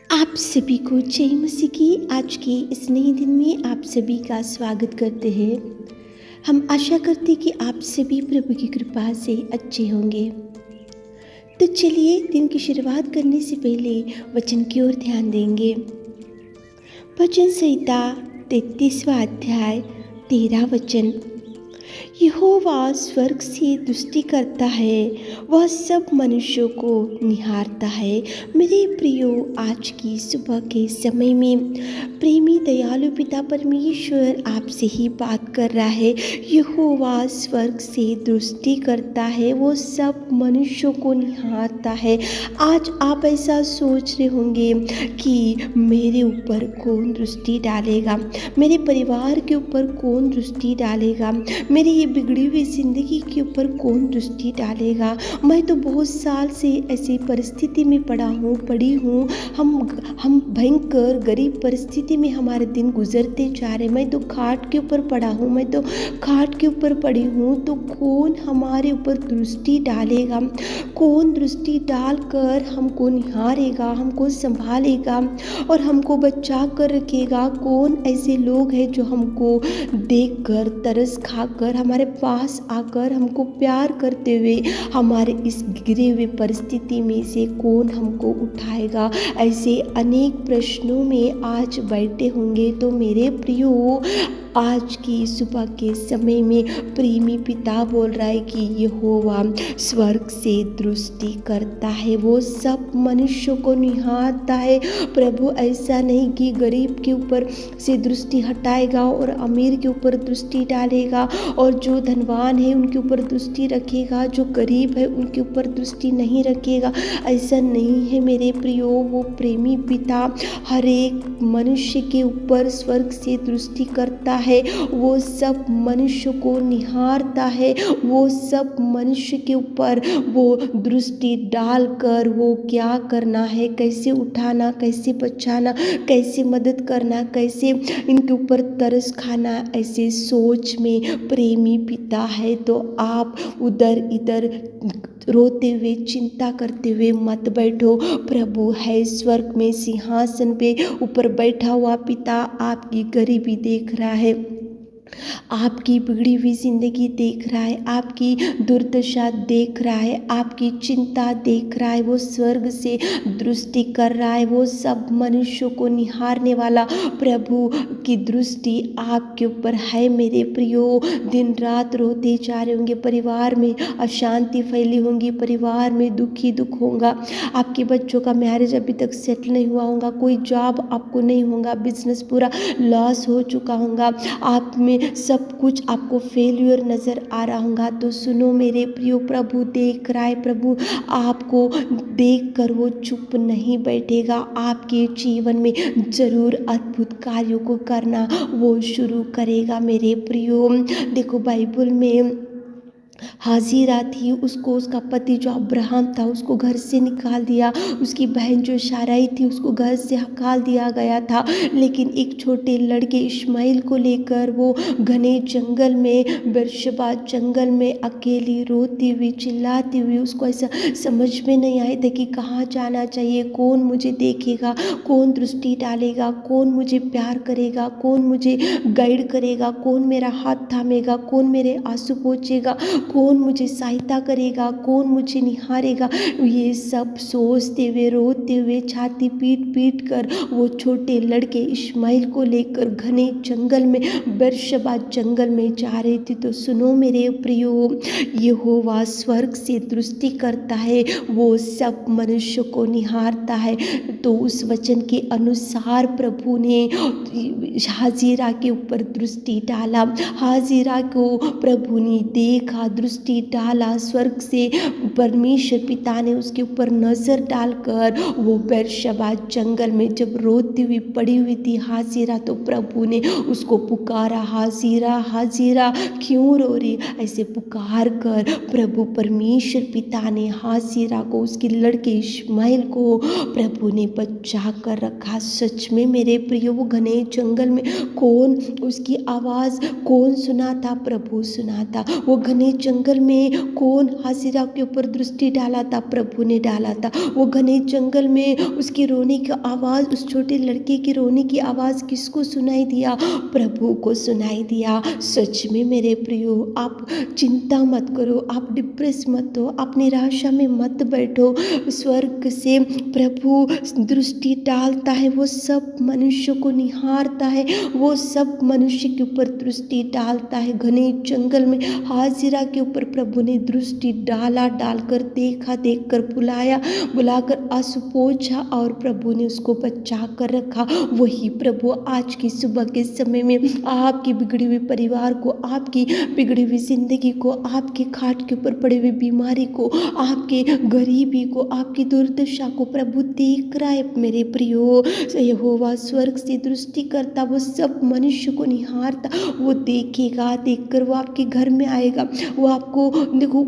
आप सभी को जय मसीह की आज के इस नए दिन में आप सभी का स्वागत करते हैं। हम आशा करते हैं कि आप सभी प्रभु की कृपा से अच्छे होंगे। तो चलिए दिन की शुरुआत करने से पहले वचन की ओर ध्यान देंगे। भजन संहिता 33वां अध्याय 13 वचन। यहोवा स्वर्ग से दृष्टि करता है, वह सब मनुष्यों को निहारता है। मेरे प्रियो, आज की सुबह के समय में प्रेमी दयालु पिता परमेश्वर आपसे ही बात कर रहा है। यहोवा स्वर्ग से दृष्टि करता है, वो सब मनुष्यों को निहारता है। आज आप ऐसा सोच रहे होंगे कि मेरे ऊपर कौन दृष्टि डालेगा, मेरे परिवार के ऊपर कौन दृष्टि डालेगा, मेरी ये बिगड़ी हुई ज़िंदगी के ऊपर कौन दृष्टि डालेगा। मैं तो बहुत साल से ऐसी परिस्थिति में पड़ी हूँ। हम भयंकर गरीब परिस्थिति में हमारे दिन गुजरते जा रहे। मैं तो खाट के ऊपर पड़ा हूँ, मैं तो खाट के ऊपर पड़ी हूँ। तो कौन हमारे ऊपर दृष्टि डालेगा, कौन दृष्टि डालकर हमको निहारेगा, हमको संभालेगा और हमको बचा कर रखेगा। कौन ऐसे लोग हैं जो हमको देख कर तरस खाकर हमारे पास आकर हमको प्यार करते हुए हमारे इस गिरे हुए परिस्थिति में से कौन हमको उठाएगा। ऐसे अनेक प्रश्नों में आज बैठे होंगे। तो मेरे प्रियो, आज की सुबह के समय में प्रेमी पिता बोल रहा है कि यहोवा स्वर्ग से दृष्टि करता है, वो सब मनुष्यों को निहारता है। प्रभु ऐसा नहीं कि गरीब के ऊपर से दृष्टि हटाएगा और अमीर के ऊपर दृष्टि डालेगा, और जो धनवान है उनके ऊपर दृष्टि रखेगा, जो गरीब है उनके ऊपर दृष्टि नहीं रखेगा। ऐसा नहीं है मेरे प्रियो। वो प्रेमी पिता हर एक मनुष्य के ऊपर स्वर्ग से दृष्टि करता है, वो सब मनुष्य को निहारता है, वो सब मनुष्य के ऊपर वो दृष्टि डालकर वो क्या करना है, कैसे उठाना, कैसे बचाना, कैसे मदद करना, कैसे इनके ऊपर तरस खाना, ऐसे सोच में प्रेमी पिता है। तो आप उधर इधर रोते हुए चिंता करते हुए मत बैठो। प्रभु है स्वर्ग में सिंहासन पे ऊपर बैठा हुआ पिता आपकी गरीबी देख रहा है, आपकी बिगड़ी हुई जिंदगी देख रहा है, आपकी दुर्दशा देख रहा है, आपकी चिंता देख रहा है। वो स्वर्ग से दृष्टि कर रहा है। वो सब मनुष्यों को निहारने वाला प्रभु की दृष्टि आपके ऊपर है मेरे प्रियो। दिन रात रोते जा रहे होंगे, परिवार में अशांति फैली होंगी, परिवार में दुख होगा, आपके बच्चों का मैरिज अभी तक सेटल नहीं हुआ होगा, कोई जॉब आपको नहीं होगा, बिजनेस पूरा लॉस हो चुका होगा, आप में सब कुछ आपको फेल्यूर नज़र आ रहा होगा। तो सुनो मेरे प्रियो, प्रभु देख रहा है। प्रभु आपको देख कर वो चुप नहीं बैठेगा, आपके जीवन में जरूर अद्भुत कार्यों को करना वो शुरू करेगा मेरे प्रियो। देखो बाइबल में हाजिरा थी, उसको उसका पति जो अब्राहम था उसको घर से निकाल दिया, उसकी बहन जो शाराई थी उसको घर से हकाल दिया गया था। लेकिन एक छोटे लड़के इश्माइल को लेकर वो घने जंगल में, बेरशेबा जंगल में अकेली रोती हुई चिल्लाती हुई, उसको ऐसा समझ में नहीं आया था कि कहाँ जाना चाहिए, कौन मुझे देखेगा, कौन दृष्टि डालेगा, कौन मुझे प्यार करेगा, कौन मुझे गाइड करेगा, कौन मेरा हाथ थामेगा, कौन मेरे आंसू पोंछेगा, कौन मुझे सहायता करेगा, कौन मुझे निहारेगा। ये सब सोचते हुए रोते हुए छाती पीट कर वो छोटे लड़के इश्माइल को लेकर घने जंगल में, बेरशेबा जंगल में जा रहे थे। तो सुनो मेरे प्रियो, यहोवा स्वर्ग से दृष्टि करता है, वो सब मनुष्य को निहारता है। तो उस वचन के अनुसार प्रभु ने हाजिरा के ऊपर दृष्टि डाला, हाजिरा को प्रभु ने देखा, दृष्टि डाला। स्वर्ग से परमेश्वर पिता ने उसके ऊपर नजर डालकर वो बेरशेबा जंगल में जब रोती हुई पड़ी हुई थी हाजिरा, तो प्रभु ने उसको पुकारा, हाजिरा हाजिरा क्यों रो रही, ऐसे पुकार कर प्रभु परमेश्वर पिता ने हाजिरा को, उसके लड़के इश्माइल को प्रभु ने बचा कर रखा। सच में मेरे प्रियो, वो घने जंगल में कौन उसकी आवाज़ कौन सुना था, प्रभु सुना था। वो घने जंगल में कौन हाजिरा के ऊपर दृष्टि डाला था? प्रभु ने डाला था। वो घने जंगल में उसकी रोने की आवाज़, उस छोटे लड़के की रोने की आवाज़ किसको सुनाई दिया? प्रभु को सुनाई दिया। सच में मेरे प्रियो, आप चिंता मत करो, आप डिप्रेस मत हो, आप निराशा में मत बैठो। स्वर्ग से प्रभु दृष्टि डालता है, वो सब मनुष्य को निहारता है, वो सब मनुष्य के ऊपर दृष्टि डालता है। घने जंगल में हाजिरा के ऊपर प्रभु ने दृष्टि डाला, डालकर देखा, देखकर बुलाकर आंसू पोंछा और प्रभु ने उसको बचा कर रखा। वही प्रभु आज की सुबह के समय में आपकी बिगड़ी हुई परिवार को, आपकी बिगड़ी हुई जिंदगी को, आपके खाट के ऊपर पड़ी हुई बीमारी को, आपके गरीबी को, आपकी दुर्दशा को प्रभु देख रहा है मेरे प्रियो। यहोवा स्वर्ग से दृष्टि करता, वो सब मनुष्य को निहारता, वो देखेगा, देखकर वो आपके घर में आएगा, वो आपको देखो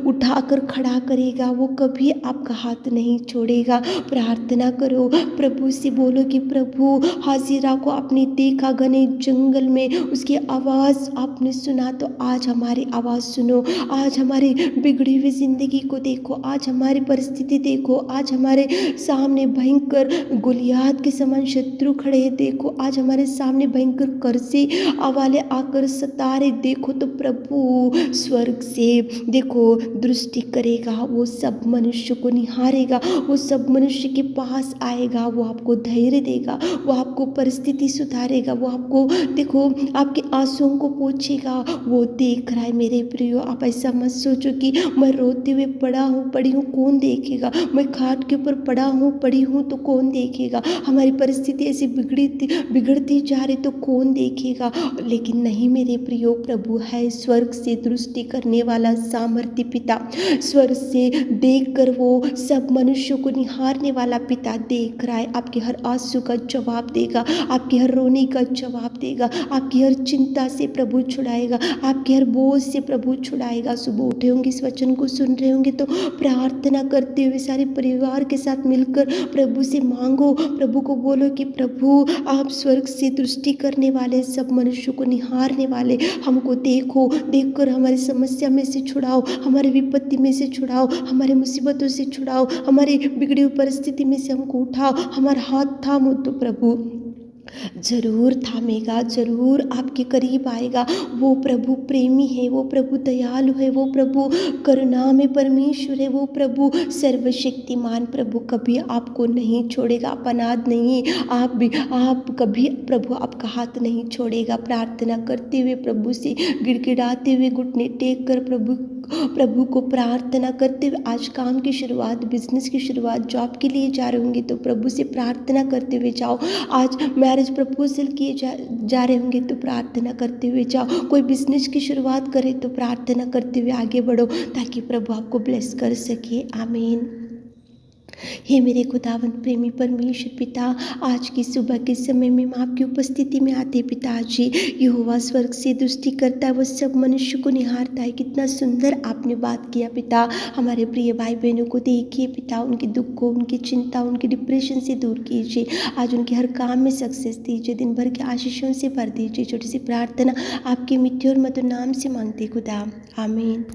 उठाकर खड़ा करेगा, वो कभी आपका हाथ नहीं छोड़ेगा। प्रार्थना करो, प्रभु से बोलो कि प्रभु हाजिरा को आपने देखा घने जंगल में, उसकी आवाज़ आपने सुना, तो आज हमारी आवाज़ सुनो, आज हमारी बिगड़ी हुई जिंदगी को देखो, आज हमारी परिस्थिति देखो, आज हमारे सामने भयंकर गोलियात के समान शत्रु खड़े हैं, देखो आज हमारे सामने भयंकर कर्जे वाले आकर सता रहे, देखो तो प्रभु स्वर्ग से देखो दृष्टि करेगा, वो सब मनुष्य को निहारेगा, वो सब मनुष्य के पास आएगा, वो आपको धैर्य देगा, वो आपको परिस्थिति सुधारेगा, वो आपको देखो आपके आंसुओं को पोंछेगा। वो देख रहा है मेरे प्रियो। आप ऐसा मत सोचो कि मैं रोते हुए पड़ी हूँ कौन देखेगा, मैं खाट के ऊपर पड़ी हूँ तो कौन देखेगा, हमारी परिस्थिति ऐसी बिगड़ती जा रही तो कौन देखेगा। लेकिन नहीं मेरे प्रियो, प्रभु है स्वर्ग से दृष्टि करने वाला सामर्थ्य पिता, स्वर्ग से देखकर वो सब मनुष्यों को निहारने वाला पिता देख रहा है। आपके हर आंसू का जवाब देगा, आपकी हर रोने का जवाब देगा, आपकी हर चिंता से प्रभु छुड़ाएगा, आपके हर बोझ से प्रभु छुड़ाएगा। सुबह उठे होंगे, इस वचन को सुन रहे होंगे तो प्रार्थना करते हुए सारे परिवार के साथ मिलकर प्रभु से मांगो, प्रभु को बोलो कि प्रभु आप स्वर्ग से दृष्टि करने वाले, सब मनुष्यों को निहारने वाले, हमको देखो, देखकर हमारी समस्या में से छुड़ाओ, हमारी विपत्ति में से छुड़ाओ, हमारी मुसीबतों से छुड़ाओ, हमारी बिगड़ी हुई परिस्थिति में से हमको उठाओ, हमारा हाथ थामो तो प्रभु जरूर थामेगा, जरूर आपके करीब आएगा। वो प्रभु प्रेमी है, वो प्रभु दयालु है, वो प्रभु करुणा में परमेश्वर है, वो प्रभु सर्वशक्तिमान प्रभु कभी आपको नहीं छोड़ेगा, आप अनाथ नहीं, आप कभी प्रभु आपका हाथ नहीं छोड़ेगा। प्रार्थना करते हुए प्रभु से गिड़गिड़ाते हुए घुटने टेक कर प्रभु को प्रार्थना करते हुए आज काम की शुरुआत, बिजनेस की शुरुआत, जॉब के लिए जा रहे होंगे तो प्रभु से प्रार्थना करते हुए जाओ। आज मैरिज प्रपोजल किए जा रहे होंगे तो प्रार्थना करते हुए जाओ। कोई बिजनेस की शुरुआत करे तो प्रार्थना करते हुए आगे बढ़ो, ताकि प्रभु आपको ब्लेस कर सके। आमीन। हे मेरे खुदावन प्रेमी परमेश्वर पिता, आज की सुबह के समय में मैं आपकी उपस्थिति में आते पिताजी, यहोवा स्वर्ग से दृष्टि करता है, वो सब मनुष्य को निहारता है। कितना सुंदर आपने बात किया पिता। हमारे प्रिय भाई बहनों को देखिए पिता, उनके दुख को, उनकी चिंता, उनके डिप्रेशन से दूर कीजिए। आज उनके हर काम में सक्सेस दीजिए, दिन भर के आशीषों से भर दीजिए। छोटी सी प्रार्थना आपके मिट्टी और मधुर नाम से मांगते खुदा, आमीन।